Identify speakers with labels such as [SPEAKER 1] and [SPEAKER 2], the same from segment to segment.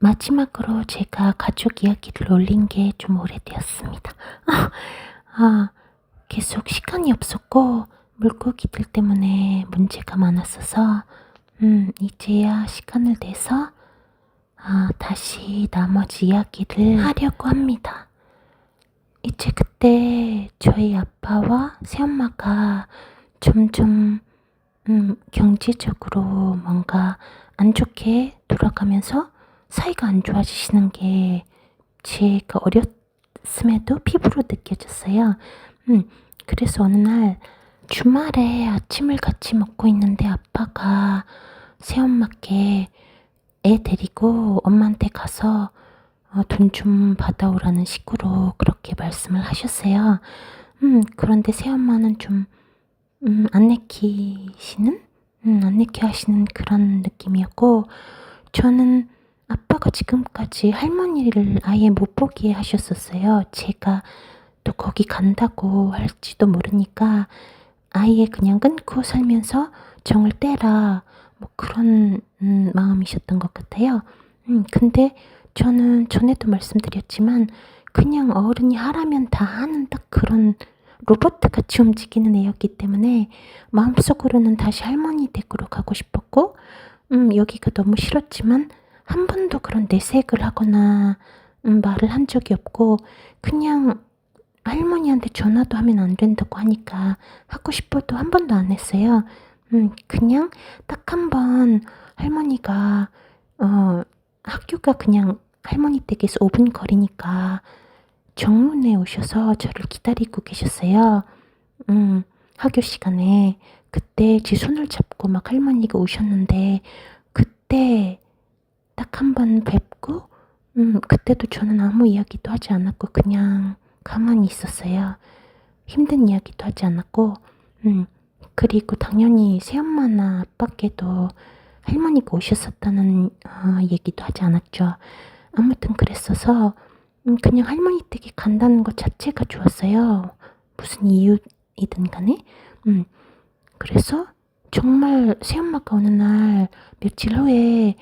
[SPEAKER 1] 마지막으로 제가 가족 이야기를 올린 게 좀 오래되었습니다. 계속 시간이 없었고 물고기들 때문에 문제가 많았어서 이제야 시간을 내서 다시 나머지 이야기를 하려고 합니다. 이제 그때 저희 아빠와 새엄마가 점점 경제적으로 뭔가 안 좋게 돌아가면서 사이가 안 좋아지시는 게 제가 어렸음에도 피부로 느껴졌어요. 그래서 어느 날 주말에 아침을 같이 먹고 있는데 아빠가 새엄마께 애 데리고 엄마한테 가서 돈 좀 받아오라는 식으로 그렇게 말씀을 하셨어요. 그런데 새엄마는 좀 안 내키시는? 안 내켜 하시는 그런 느낌이었고, 저는 아빠가 지금까지 할머니를 아예 못 보게 하셨었어요. 제가 또 거기 간다고 할지도 모르니까 아예 그냥 끊고 살면서 정을 떼라, 뭐 그런 마음이셨던 것 같아요. 근데 저는 전에도 말씀드렸지만 그냥 어른이 하라면 다 하는 딱 그런 로봇같이 움직이는 애였기 때문에 마음속으로는 다시 할머니 댁으로 가고 싶었고, 여기가 너무 싫었지만 한 번도 그런 내색을 하거나 말을 한 적이 없고, 그냥 할머니한테 전화도 하면 안 된다고 하니까 하고 싶어도 한 번도 안 했어요. 그냥 딱 한 번 할머니가 학교가 그냥 할머니 댁에서 5분 거리니까 정문에 오셔서 저를 기다리고 계셨어요. 학교 시간에. 그때 제 손을 잡고 막 할머니가 오셨는데, 그때 딱 한 번 뵙고, 그때도 저는 아무 이야기도 하지 않았고 그냥 가만히 있었어요. 힘든 이야기도 하지 않았고, 그리고 당연히 새엄마나 아빠께도 할머니가 오셨었다는 얘기도 하지 않았죠. 아무튼 그랬어서 그냥 할머니 댁에 간다는 것 자체가 좋았어요. 무슨 이유이든 간에. 그래서 정말 새엄마가 어느 날 며칠 후에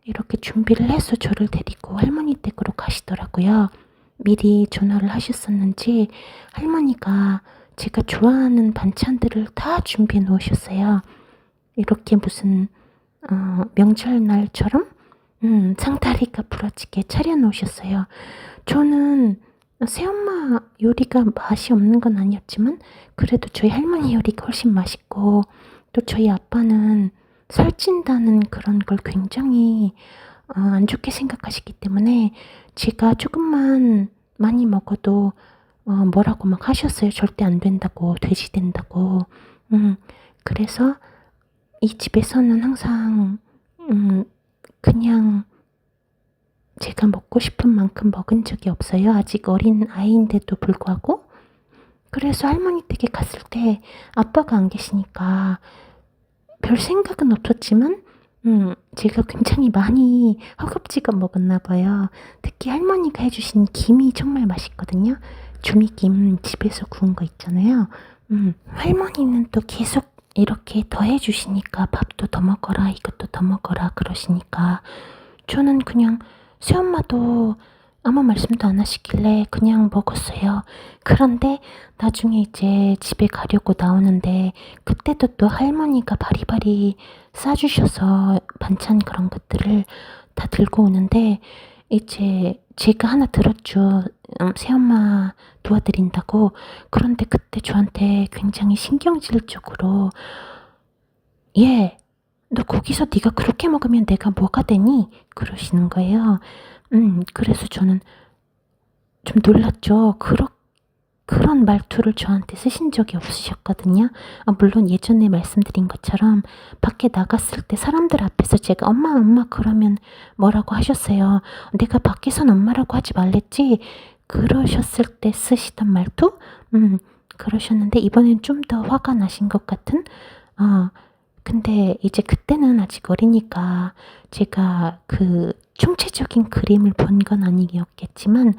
[SPEAKER 1] 이렇게 준비를 해서 저를 데리고 할머니 댁으로 가시더라고요. 미리 전화를 하셨었는지 할머니가 제가 좋아하는 반찬들을 다 준비해 놓으셨어요. 이렇게 무슨 명절날처럼 상다리가 부러지게 차려 놓으셨어요. 저는 새엄마 요리가 맛이 없는 건 아니었지만 그래도 저희 할머니 요리가 훨씬 맛있고, 또 저희 아빠는 살찐다는 그런 걸 굉장히 안 좋게 생각하시기 때문에 제가 조금만 많이 먹어도 뭐라고 막 하셨어요. 절대 안 된다고, 돼지 된다고. 그래서 이 집에서는 항상 그냥 제가 먹고 싶은 만큼 먹은 적이 없어요. 아직 어린 아이인데도 불구하고. 그래서 할머니 댁에 갔을 때 아빠가 안 계시니까 별 생각은 없었지만 제가 굉장히 많이 허겁지겁 먹었나 봐요. 특히 할머니가 해주신 김이 정말 맛있거든요. 주미김 집에서 구운 거 있잖아요. 할머니는 또 계속 이렇게 더 해주시니까 밥도 더 먹어라, 이것도 더 먹어라 그러시니까 저는 그냥 새엄마도 아무 말씀도 안 하시길래 그냥 먹었어요. 그런데 나중에 이제 집에 가려고 나오는데 그때도 또 할머니가 바리바리 싸주셔서 반찬 그런 것들을 다 들고 오는데, 이제 제가 하나 들었죠. 새엄마 도와드린다고. 그런데 그때 저한테 굉장히 신경질적으로 "얘, 너 거기서 네가 그렇게 먹으면 내가 뭐가 되니?" 그러시는 거예요. 그래서 저는 좀 놀랐죠. 그런 말투를 저한테 쓰신 적이 없으셨거든요. 물론 예전에 말씀드린 것처럼 밖에 나갔을 때 사람들 앞에서 제가 "엄마, 엄마" 그러면 뭐라고 하셨어요. "내가 밖에선 엄마라고 하지 말랬지?" 그러셨을 때 쓰시던 말투? 그러셨는데 이번엔 좀 더 화가 나신 것 같은? 근데 이제 그때는 아직 어리니까 제가 그 총체적인 그림을 본 건 아니었겠지만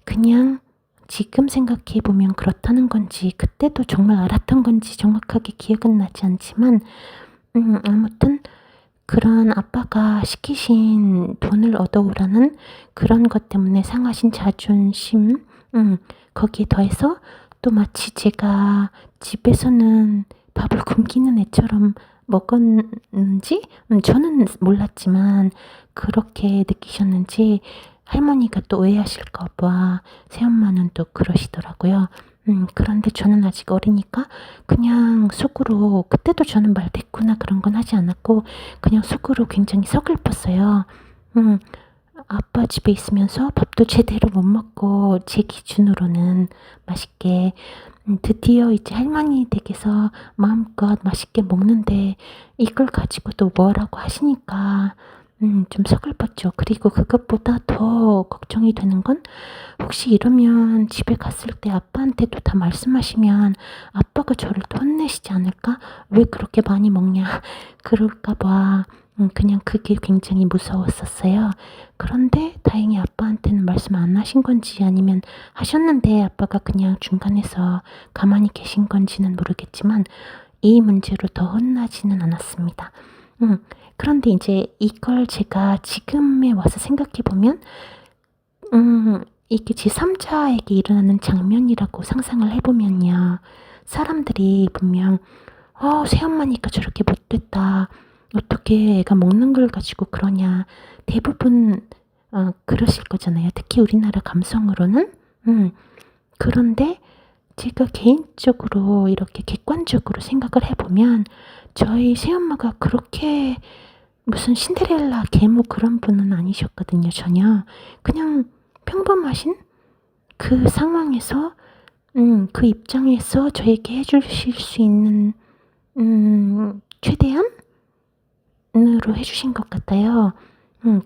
[SPEAKER 1] 그냥 지금 생각해보면 그렇다는 건지 그때도 정말 알았던 건지 정확하게 기억은 나지 않지만 아무튼 그런 아빠가 시키신 돈을 얻어오라는 그런 것 때문에 상하신 자존심, 거기에 더해서 또 마치 제가 집에서는 밥을 굶기는 애처럼 먹었는지, 저는 몰랐지만 그렇게 느끼셨는지 할머니가 또 오해하실까 봐 새엄마는 또 그러시더라고요. 그런데 저는 아직 어리니까 그냥 속으로, 그때도 저는 말대꾸나 그런 건 하지 않았고 그냥 속으로 굉장히 서글펐어요. 아빠 집에 있으면서 밥도 제대로 못 먹고 제 기준으로는 맛있게, 드디어 이제 할머니 댁에서 마음껏 맛있게 먹는데 이걸 가지고도 뭐라고 하시니까 좀 서글펐죠. 그리고 그것보다 더 걱정이 되는 건, 혹시 이러면 집에 갔을 때 아빠한테도 다 말씀하시면 아빠가 저를 또 혼내시지 않을까? 왜 그렇게 많이 먹냐? 그럴까 봐 그냥 그게 굉장히 무서웠었어요. 그런데 다행히 아빠한테는 말씀 안 하신 건지 아니면 하셨는데 아빠가 그냥 중간에서 가만히 계신 건지는 모르겠지만 이 문제로 더 혼나지는 않았습니다. 그런데 이제 이걸 제가 지금에 와서 생각해 보면 이게 제3자에게 일어나는 장면이라고 상상을 해 보면요. 사람들이 분명 새엄마니까 저렇게 못됐다. 어떻게 애가 먹는 걸 가지고 그러냐. 대부분 그러실 거잖아요. 특히 우리나라 감성으로는. 그런데 제가 개인적으로 이렇게 객관적으로 생각을 해 보면 저희 새엄마가 그렇게 무슨 신데렐라 계모 그런 분은 아니셨거든요. 전혀. 그냥 평범하신 그 상황에서 그 입장에서 저에게 해 주실 수 있는 최대한으로 해 주신 것 같아요.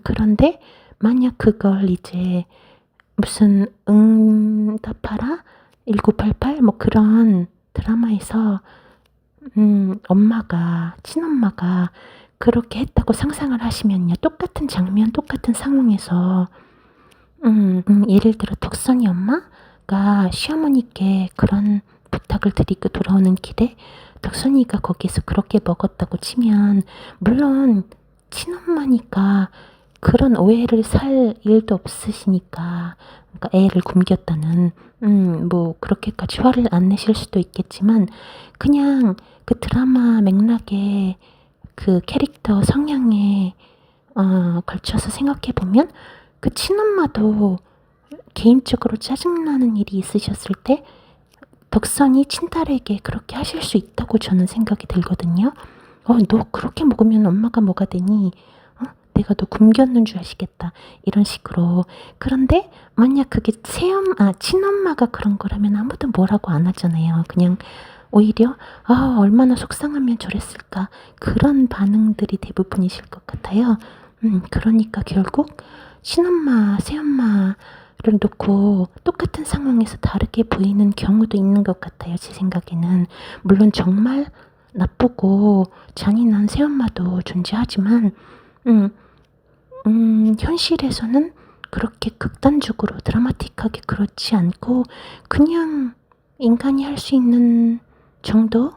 [SPEAKER 1] 그런데 만약 그걸 이제 무슨 응답하라 1988 뭐 그런 드라마에서 엄마가, 친엄마가 그렇게 했다고 상상을 하시면요. 똑같은 장면, 똑같은 상황에서 예를 들어 덕선이 엄마가 시어머니께 그런 부탁을 드리고 돌아오는 길에 덕선이가 거기서 그렇게 먹었다고 치면, 물론 친엄마니까 그런 오해를 살 일도 없으시니까, 그러니까 애를 굶겼다는 뭐 그렇게까지 화를 안 내실 수도 있겠지만, 그냥 그 드라마 맥락에 그 캐릭터 성향에 걸쳐서 생각해 보면 그 친엄마도 개인적으로 짜증나는 일이 있으셨을 때 덕선이 친딸에게 그렇게 하실 수 있다고 저는 생각이 들거든요. 너 그렇게 먹으면 엄마가 뭐가 되니? 내가 너 굶겼는 줄 아시겠다. 이런 식으로. 그런데 만약 그게 친엄마가 그런 거라면 아무도 뭐라고 안 하잖아요. 그냥 오히려 얼마나 속상하면 저랬을까. 그런 반응들이 대부분이실 것 같아요. 그러니까 결국 친엄마, 새엄마를 놓고 똑같은 상황에서 다르게 보이는 경우도 있는 것 같아요. 제 생각에는. 물론 정말 나쁘고 잔인한 새엄마도 존재하지만 현실에서는 그렇게 극단적으로 드라마틱하게 그렇지 않고 그냥 인간이 할 수 있는 정도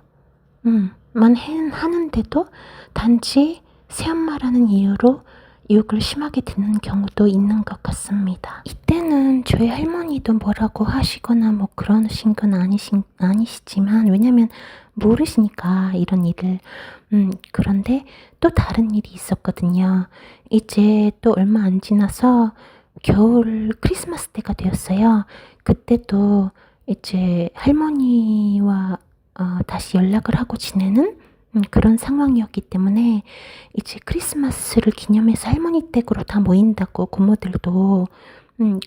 [SPEAKER 1] 만 하는데도 단지 새엄마라는 이유로 유혹을 심하게 듣는 경우도 있는 것 같습니다. 이때는 저희 할머니도 뭐라고 하시거나 뭐 그러신 건 아니시지만, 왜냐면 모르시니까 이런 일을. 그런데 또 다른 일이 있었거든요. 이제 또 얼마 안 지나서 겨울 크리스마스 때가 되었어요. 그때도 이제 할머니와 다시 연락을 하고 지내는 그런 상황이었기 때문에 이제 크리스마스를 기념해서 할머니 댁으로 다 모인다고 고모들도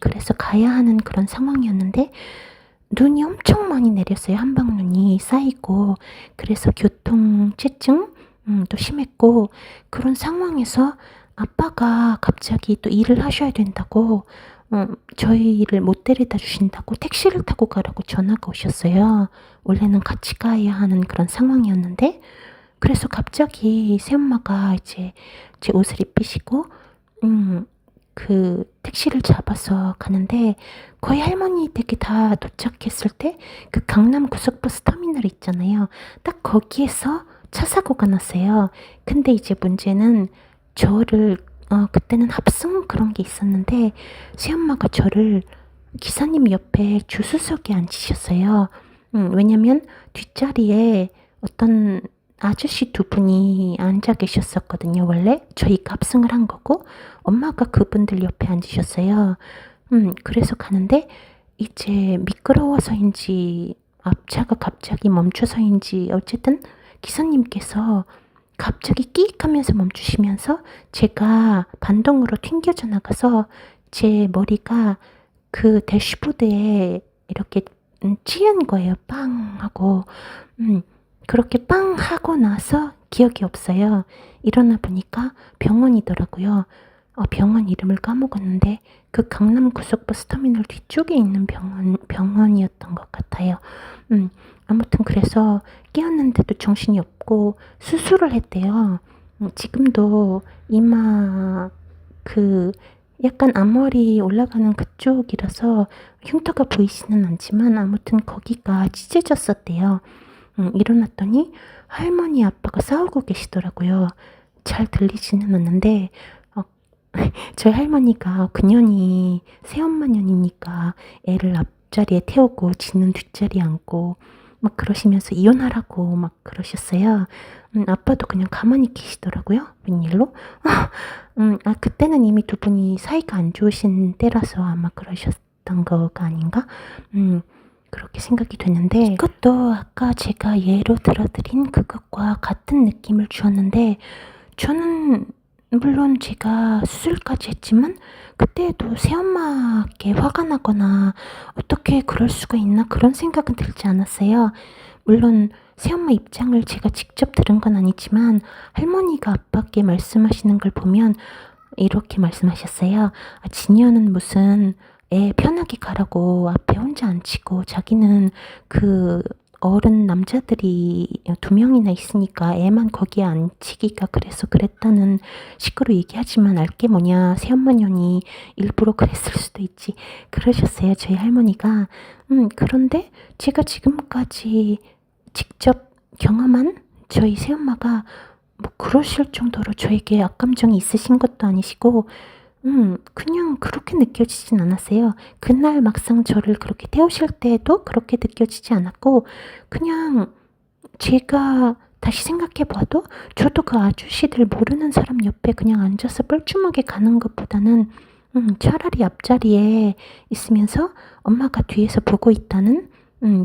[SPEAKER 1] 그래서 가야 하는 그런 상황이었는데 눈이 엄청 많이 내렸어요. 한방눈이 쌓이고. 그래서 교통체증도 심했고, 그런 상황에서 아빠가 갑자기 또 일을 하셔야 된다고 저희를 못 데려다 주신다고 택시를 타고 가라고 전화가 오셨어요. 원래는 같이 가야 하는 그런 상황이었는데, 그래서 갑자기 새엄마가 이제 제 옷을 입히시고 그 택시를 잡아서 가는데, 거의 할머니 댁에 다 도착했을 때 그 강남 고속버스 터미널 있잖아요. 딱 거기에서 차 사고가 났어요. 근데 이제 문제는 저를 그때는 합승 그런 게 있었는데 새엄마가 저를 기사님 옆에 주수석에 앉히셨어요. 왜냐면 뒷자리에 어떤 아저씨 두 분이 앉아 계셨었거든요. 원래 저희가 합승을 한 거고 엄마가 그분들 옆에 앉으셨어요. 그래서 가는데 이제 미끄러워서인지 앞차가 갑자기 멈춰서인지 어쨌든 기사님께서 갑자기 끼익 하면서 멈추시면서 제가 반동으로 튕겨져 나가서 제 머리가 그 대시보드에 이렇게 찌은 거예요. 빵 하고. 그렇게 빵 하고 나서 기억이 없어요. 일어나 보니까 병원이더라고요. 병원 이름을 까먹었는데 그 강남 고속버스 터미널 뒤쪽에 있는 병원이었던 것 같아요. 아무튼 그래서 깨었는데도 정신이 없고 수술을 했대요. 지금도 이마 그 약간 앞머리 올라가는 그쪽이라서 흉터가 보이지는 않지만 아무튼 거기가 찢어졌었대요. 일어났더니 할머니 아빠가 싸우고 계시더라고요. 잘 들리지는 않는데 저희 할머니가 그년이 새엄마 년이니까 애를 앞자리에 태우고 지는 뒷자리에 앉고 막 그러시면서 이혼하라고 막 그러셨어요. 아빠도 그냥 가만히 계시더라고요. 웬일로? 그때는 이미 두 분이 사이가 안 좋으신 때라서 아마 그러셨던 거가 아닌가? 그렇게 생각이 되는데 이것도 아까 제가 예로 들어드린 그것과 같은 느낌을 주었는데 저는 물론 제가 수술까지 했지만 그때도 새엄마께 화가 나거나 어떻게 그럴 수가 있나 그런 생각은 들지 않았어요. 물론 새엄마 입장을 제가 직접 들은 건 아니지만 할머니가 아빠께 말씀하시는 걸 보면 이렇게 말씀하셨어요. 진이언은 무슨 애 편하게 가라고 앞에 혼자 앉히고 자기는 그 어른 남자들이 2명이나 있으니까 애만 거기에 앉히기가 그래서 그랬다는 식으로 얘기하지만 알게 뭐냐 새엄마년이 일부러 그랬을 수도 있지 그러셨어요. 저희 할머니가. 그런데 제가 지금까지 직접 경험한 저희 새엄마가 뭐 그러실 정도로 저에게 악감정이 있으신 것도 아니시고 그냥 그렇게 느껴지진 않았어요. 그날 막상 저를 그렇게 태우실 때도 그렇게 느껴지지 않았고 그냥 제가 다시 생각해 봐도 저도 그 아저씨들 모르는 사람 옆에 그냥 앉아서 뻘쭘하게 가는 것보다는 차라리 앞자리에 있으면서 엄마가 뒤에서 보고 있다는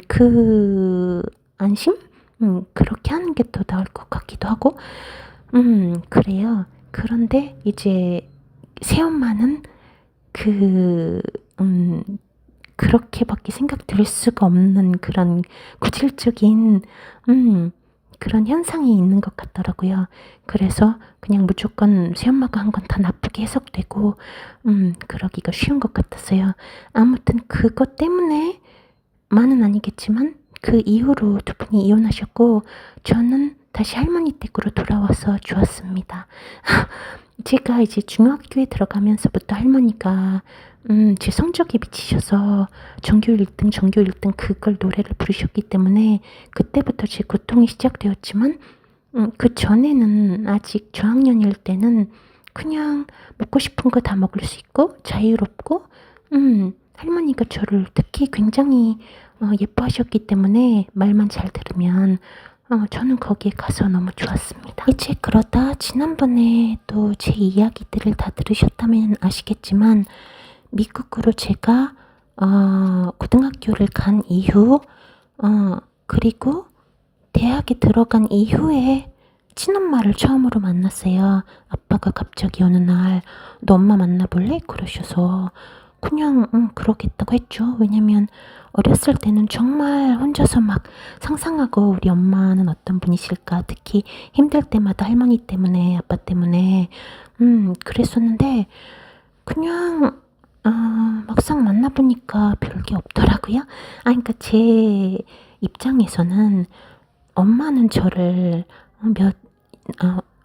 [SPEAKER 1] 그 안심? 그렇게 하는 게 더 나을 것 같기도 하고 그래요. 그런데 이제 새엄마는 그렇게밖에 생각 들 수가 없는 그런 구질적인 그런 현상이 있는 것 같더라고요. 그래서 그냥 무조건 새엄마가 한 건 다 나쁘게 해석되고 그러기가 쉬운 것 같았어요. 아무튼 그것 때문에만은 아니겠지만 그 이후로 두 분이 이혼하셨고 저는 다시 할머니 댁으로 돌아와서 좋았습니다. 제가 이제 중학교에 들어가면서부터 할머니가 제 성적에 미치셔서 전교 1등 그걸 노래를 부르셨기 때문에 그때부터 제 고통이 시작되었지만 그 전에는 아직 저학년일 때는 그냥 먹고 싶은 거 다 먹을 수 있고 자유롭고 할머니가 저를 특히 굉장히 예뻐하셨기 때문에 말만 잘 들으면 저는 거기에 가서 너무 좋았습니다. 이제 그러다 지난번에 또 제 이야기들을 다 들으셨다면 아시겠지만 미국으로 제가 고등학교를 간 이후 그리고 대학에 들어간 이후에 친엄마를 처음으로 만났어요. 아빠가 갑자기 어느 날 너 엄마 만나볼래? 그러셔서 그냥 그러겠다고 했죠. 왜냐면 어렸을 때는 정말 혼자서 막 상상하고 우리 엄마는 어떤 분이실까 특히 힘들 때마다 할머니 때문에 아빠 때문에 그랬었는데 그냥 막상 만나보니까 별게 없더라고요. 그러니까 제 입장에서는 엄마는 저를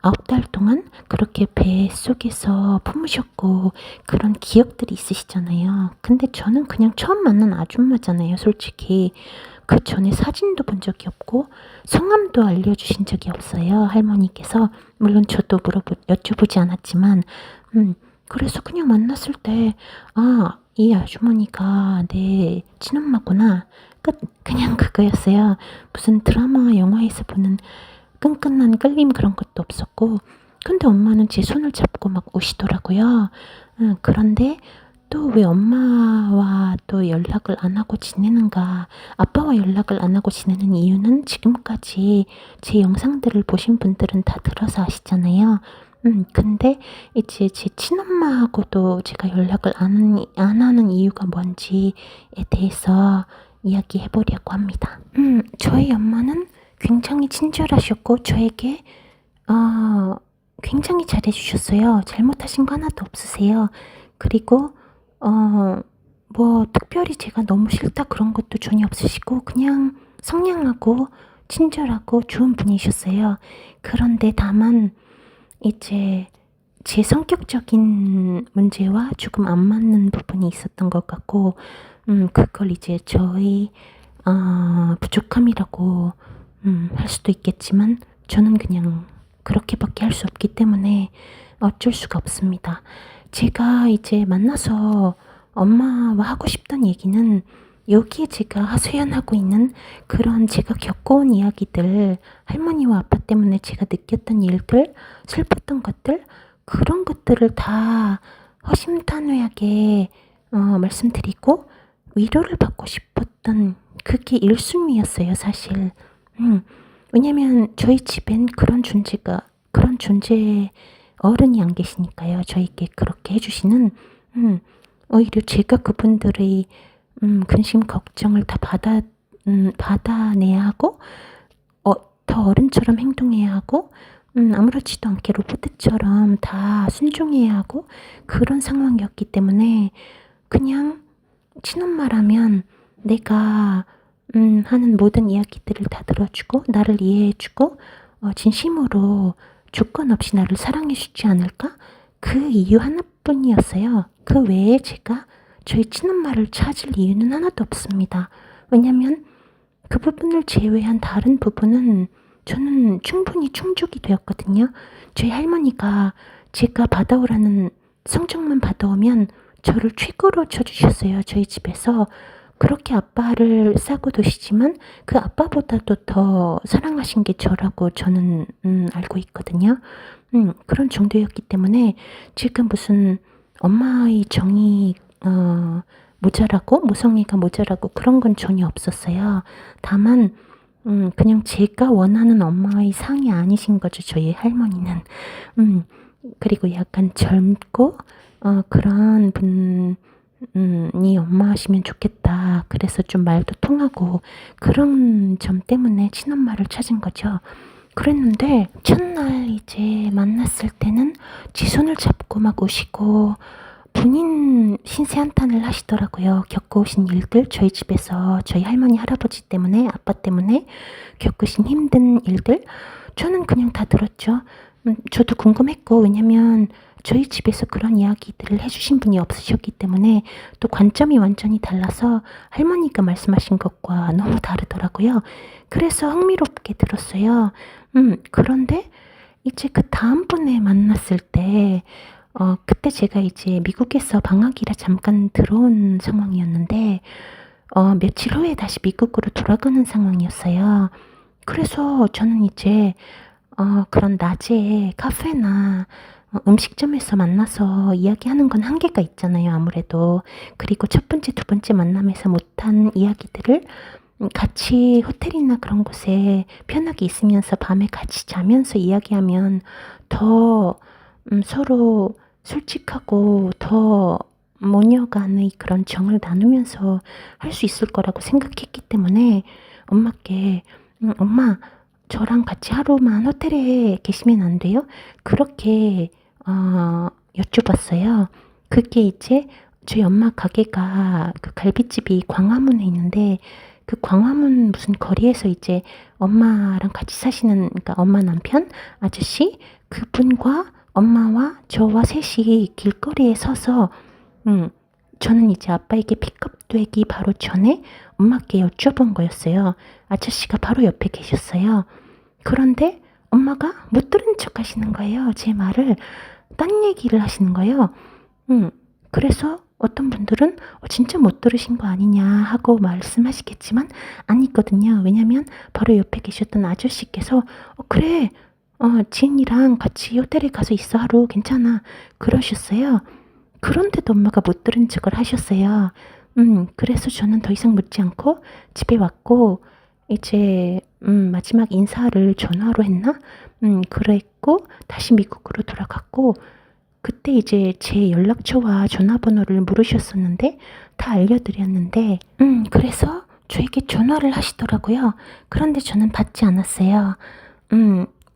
[SPEAKER 1] 9달 동안 그렇게 배 속에서 품으셨고 그런 기억들이 있으시잖아요. 근데 저는 그냥 처음 만난 아줌마잖아요, 솔직히. 그 전에 사진도 본 적이 없고 성함도 알려주신 적이 없어요, 할머니께서. 물론 저도 여쭤보지 않았지만, 그래서 그냥 만났을 때, 아, 이 아주머니가 내 친엄마구나. 그냥 그거였어요. 무슨 드라마, 영화에서 보는 끈끈한 끌림 그런 것도 없었고, 근데 엄마는 제 손을 잡고 막 우시더라고요. 그런데 또 왜 엄마와 또 연락을 안 하고 지내는가, 아빠와 연락을 안 하고 지내는 이유는 지금까지 제 영상들을 보신 분들은 다 들어서 아시잖아요. 근데 이제 제 친엄마하고도 제가 연락을 안 하는 이유가 뭔지에 대해서 이야기해 보려고 합니다. 저희 엄마는 굉장히 친절하셨고, 저에게, 굉장히 잘해주셨어요. 잘못하신 거 하나도 없으세요. 그리고, 뭐, 특별히 제가 너무 싫다 그런 것도 전혀 없으시고, 그냥 성량하고, 친절하고, 좋은 분이셨어요. 그런데 다만, 이제, 제 성격적인 문제와 조금 안 맞는 부분이 있었던 것 같고, 그걸 이제 저희, 부족함이라고, 할 수도 있겠지만, 저는 그냥 그렇게밖에 할 수 없기 때문에 어쩔 수가 없습니다. 제가 이제 만나서 엄마와 하고 싶던 얘기는, 여기에 제가 하소연하고 있는 그런 제가 겪어온 이야기들, 할머니와 아빠 때문에 제가 느꼈던 일들, 슬펐던 것들, 그런 것들을 다 허심탄회하게 말씀드리고 위로를 받고 싶었던, 그게 1순위였어요, 사실. 왜냐면 저희 집엔 그런 존재 어른이 안 계시니까요. 저에게 그렇게 해주시는, 오히려 제가 그분들의 근심 걱정을 다 받아내야 하고, 더 어른처럼 행동해야 하고, 아무렇지도 않게 로봇처럼 다 순종해야 하고, 그런 상황이었기 때문에 그냥 친엄마라면 내가 하는 모든 이야기들을 다 들어주고 나를 이해해주고 진심으로 조건 없이 나를 사랑해주지 않을까? 그 이유 하나뿐이었어요. 그 외에 제가 저희 친엄마를 찾을 이유는 하나도 없습니다. 왜냐면 그 부분을 제외한 다른 부분은 저는 충분히 충족이 되었거든요. 저희 할머니가 제가 받아오라는 성적만 받아오면 저를 최고로 쳐주셨어요. 저희 집에서. 그렇게 아빠를 싸고 도시지만 그 아빠보다도 더 사랑하신 게 저라고 저는 알고 있거든요. 그런 정도였기 때문에 지금 무슨 엄마의 정이 모자라고, 모성애가 모자라고 그런 건 전혀 없었어요. 다만 그냥 제가 원하는 엄마의 상이 아니신 거죠, 저희 할머니는. 그리고 약간 젊고 그런 분이 엄마시면 좋겠다. 그래서 좀 말도 통하고 그런 점 때문에 친엄마를 찾은 거죠. 그랬는데 첫날 이제 만났을 때는 제 손을 잡고 막 오시고 본인 신세한탄을 하시더라고요. 겪어오신 일들, 저희 집에서 저희 할머니 할아버지 때문에, 아빠 때문에 겪으신 힘든 일들, 저는 그냥 다 들었죠. 저도 궁금했고, 왜냐면 저희 집에서 그런 이야기들을 해주신 분이 없으셨기 때문에 또 관점이 완전히 달라서 할머니가 말씀하신 것과 너무 다르더라고요. 그래서 흥미롭게 들었어요. 그런데 이제 그 다음번에 만났을 때 그때 제가 이제 미국에서 방학이라 잠깐 들어온 상황이었는데 며칠 후에 다시 미국으로 돌아가는 상황이었어요. 그래서 저는 이제 그런 낮에 카페나 음식점에서 만나서 이야기하는 건 한계가 있잖아요, 아무래도. 그리고 첫 번째, 두 번째 만남에서 못한 이야기들을 같이 호텔이나 그런 곳에 편하게 있으면서 밤에 같이 자면서 이야기하면 더 서로 솔직하고 더 모녀간의 그런 정을 나누면서 할 수 있을 거라고 생각했기 때문에 엄마께 엄마, 저랑 같이 하루만 호텔에 계시면 안 돼요? 그렇게 여쭤봤어요. 그게 이제 저희 엄마 가게가 그 갈비집이 광화문에 있는데 그 광화문 무슨 거리에서 이제 엄마랑 같이 사시는, 그러니까 엄마 남편 아저씨 그분과 엄마와 저와 셋이 길거리에 서서 저는 이제 아빠에게 픽업되기 바로 전에 엄마께 여쭤본 거였어요. 아저씨가 바로 옆에 계셨어요. 그런데 엄마가 못 들은 척 하시는 거예요. 제 말을 딴 얘기를 하시는 거예요. 그래서 어떤 분들은 진짜 못 들으신 거 아니냐 하고 말씀하시겠지만 아니거든요. 왜냐면 바로 옆에 계셨던 아저씨께서 그래 지인이랑 같이 호텔에 가서 있어 하루 괜찮아 그러셨어요. 그런데도 엄마가 못 들은 척을 하셨어요. 그래서 저는 더 이상 묻지 않고 집에 왔고 이제 마지막 인사를 전화로 했나? 그랬고 다시 미국으로 돌아갔고 그때 이제 제 연락처와 전화번호를 물으셨었는데 다 알려드렸는데 그래서 저에게 전화를 하시더라고요. 그런데 저는 받지 않았어요.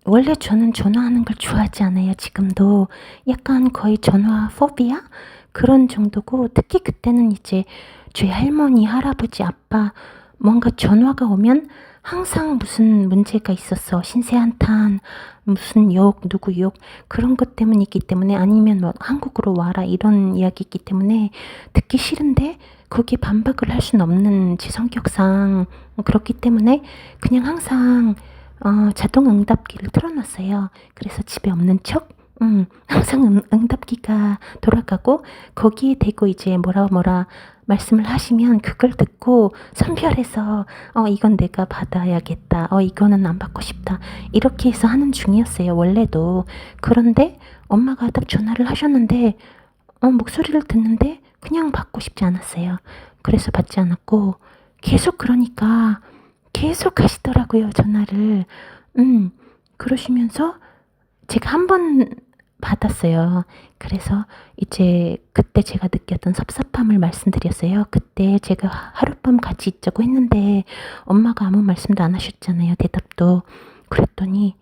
[SPEAKER 1] 원래 저는 전화하는 걸 좋아하지 않아요. 지금도 약간 거의 전화 포비아 그런 정도고 특히 그때는 이제 저희 할머니, 할아버지, 아빠 뭔가 전화가 오면 항상 무슨 문제가 있었어. 신세 한탄, 무슨 욕, 누구 욕 그런 것 때문이기 때문에 아니면 뭐 한국으로 와라 이런 이야기이기 때문에 듣기 싫은데 거기에 반박을 할 수는 없는 제 성격상 그렇기 때문에 그냥 항상 자동 응답기를 틀어놨어요. 그래서 집에 없는 척 항상 응답기가 돌아가고 거기에 대고 이제 뭐라 말씀을 하시면 그걸 듣고 선별해서 이건 내가 받아야겠다. 이거는 안 받고 싶다. 이렇게 해서 하는 중이었어요. 원래도. 그런데 엄마가 딱 전화를 하셨는데 목소리를 듣는데 그냥 받고 싶지 않았어요. 그래서 받지 않았고 계속 그러니까 계속 하시더라고요. 전화를. 그러시면서 제가 한 번 받았어요. 그래서 이제 그때 제가 느꼈던 섭섭함을 말씀드렸어요. 그때 제가 하룻밤 같이 있자고 했는데 엄마가 아무 말씀도 안 하셨잖아요. 대답도. 그랬더니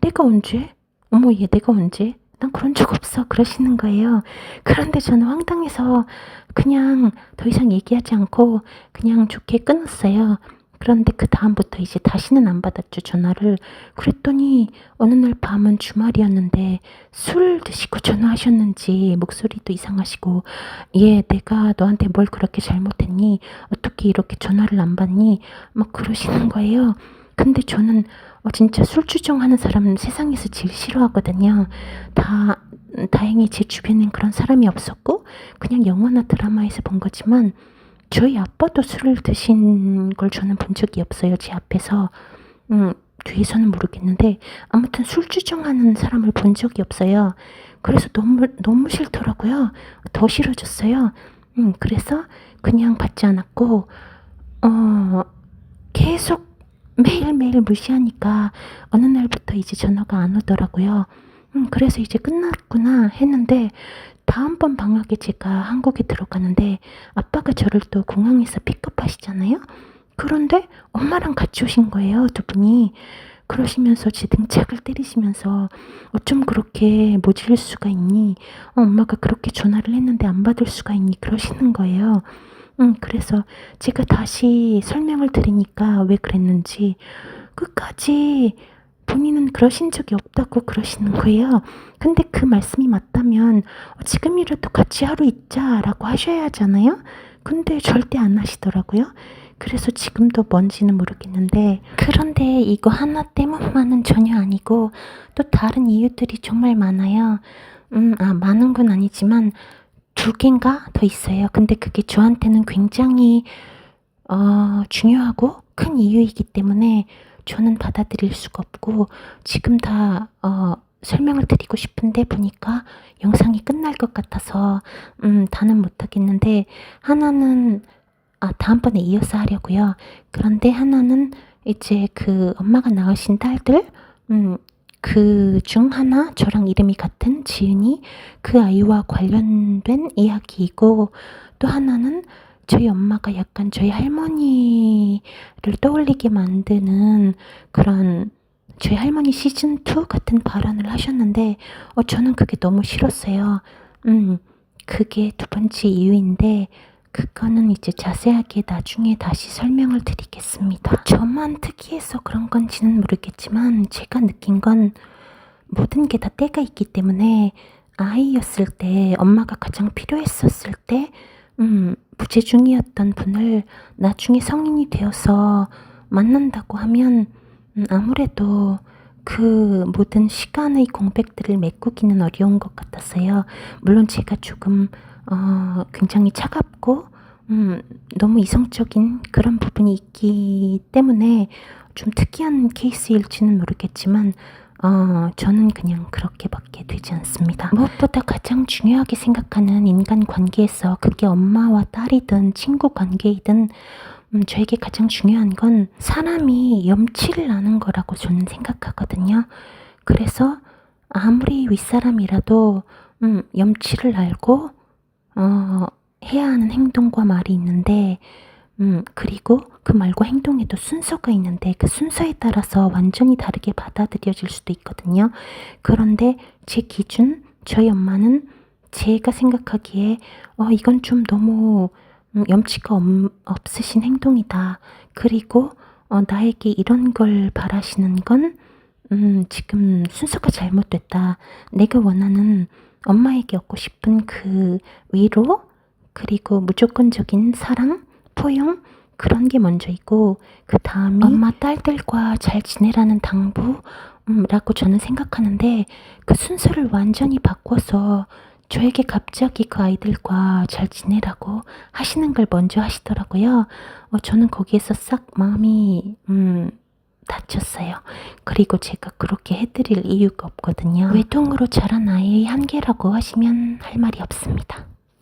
[SPEAKER 1] 내가 언제? 어머 얘 내가 언제? 난 그런 적 없어. 그러시는 거예요. 그런데 저는 황당해서 그냥 더 이상 얘기하지 않고 그냥 좋게 끊었어요. 그런데 그 다음부터 이제 다시는 안 받았죠, 전화를. 그랬더니 어느 날 밤은 주말이었는데 술 드시고 전화하셨는지 목소리도 이상하시고 내가 너한테 뭘 그렇게 잘못했니? 어떻게 이렇게 전화를 안 받니? 막 그러시는 거예요. 근데 저는 진짜 술 주정하는 사람은 세상에서 제일 싫어하거든요. 다행히 제 주변엔 그런 사람이 없었고 그냥 영화나 드라마에서 본 거지만 저희 아빠도 술을 드신 걸 저는 본 적이 없어요. 제 앞에서. 뒤에서는 모르겠는데 아무튼 술 주정하는 사람을 본 적이 없어요. 그래서 너무 싫더라고요. 더 싫어졌어요. 그래서 그냥 받지 않았고 계속 매일매일 무시하니까 어느 날부터 이제 전화가 안 오더라고요. 그래서 이제 끝났구나 했는데 다음번 방학에 제가 한국에 들어가는데 아빠가 저를 또 공항에서 픽업하시잖아요. 그런데 엄마랑 같이 오신 거예요. 두 분이. 그러시면서 제 등짝을 때리시면서 어쩜 그렇게 모질 수가 있니? 엄마가 그렇게 전화를 했는데 안 받을 수가 있니? 그러시는 거예요. 그래서 제가 다시 설명을 드리니까 왜 그랬는지 끝까지 본인은 그러신 적이 없다고 그러시는 거예요. 근데 그 말씀이 맞다면 지금이라도 같이 하루 있자라고 하셔야 하잖아요. 근데 절대 안 하시더라고요. 그래서 지금도 뭔지는 모르겠는데 그런데 이거 하나 때문만은 전혀 아니고 또 다른 이유들이 정말 많아요. 많은 건 아니지만 2개인가 더 있어요. 근데 그게 저한테는 굉장히 중요하고 큰 이유이기 때문에 저는 받아들일 수가 없고 지금 다 설명을 드리고 싶은데 보니까 영상이 끝날 것 같아서 다는 못하겠는데 하나는 다음번에 이어서 하려고요. 그런데 하나는 이제 그 엄마가 낳으신 딸들 그 중 하나 저랑 이름이 같은 지은이 그 아이와 관련된 이야기이고 또 하나는 저희 엄마가 약간 저희 할머니를 떠올리게 만드는 그런 저희 할머니 시즌2 같은 발언을 하셨는데 저는 그게 너무 싫었어요. 그게 2번째 이유인데 그거는 이제 자세하게 나중에 다시 설명을 드리겠습니다. 저만 특이해서 그런 건지는 모르겠지만 제가 느낀 건 모든 게 다 때가 있기 때문에 아이였을 때 엄마가 가장 필요했었을 때 부재중이었던 분을 나중에 성인이 되어서 만난다고 하면 아무래도 그 모든 시간의 공백들을 메꾸기는 어려운 것 같았어요. 물론 제가 조금 굉장히 차갑고 너무 이성적인 그런 부분이 있기 때문에 좀 특이한 케이스일지는 모르겠지만 저는 그냥 그렇게밖에 되지 않습니다. 무엇보다 가장 중요하게 생각하는 인간 관계에서 그게 엄마와 딸이든 친구 관계이든 저에게 가장 중요한 건 사람이 염치를 나는 거라고 저는 생각하거든요. 그래서 아무리 윗사람이라도 염치를 알고 해야 하는 행동과 말이 있는데 그리고 그 말과 행동에도 순서가 있는데 그 순서에 따라서 완전히 다르게 받아들여질 수도 있거든요. 그런데 제 기준, 저희 엄마는 제가 생각하기에 이건 좀 너무 염치가 없으신 행동이다. 그리고 나에게 이런 걸 바라시는 건 지금 순서가 잘못됐다. 내가 원하는 엄마에게 얻고 싶은 그 위로, 그리고 무조건적인 사랑, 포용, 그런 게 먼저이고 그 다음이 엄마 딸들과 잘 지내라는 당부라고 저는 생각하는데 그 순서를 완전히 바꿔서 저에게 갑자기 그 아이들과 잘 지내라고 하시는 걸 먼저 하시더라고요. 저는 거기에서 싹 마음이 다쳤어요. 그리고 제가 그렇게 해드릴 이유가 없거든요. 외동으로 자란 아이의 한계라고 하시면 할 말이 없습니다.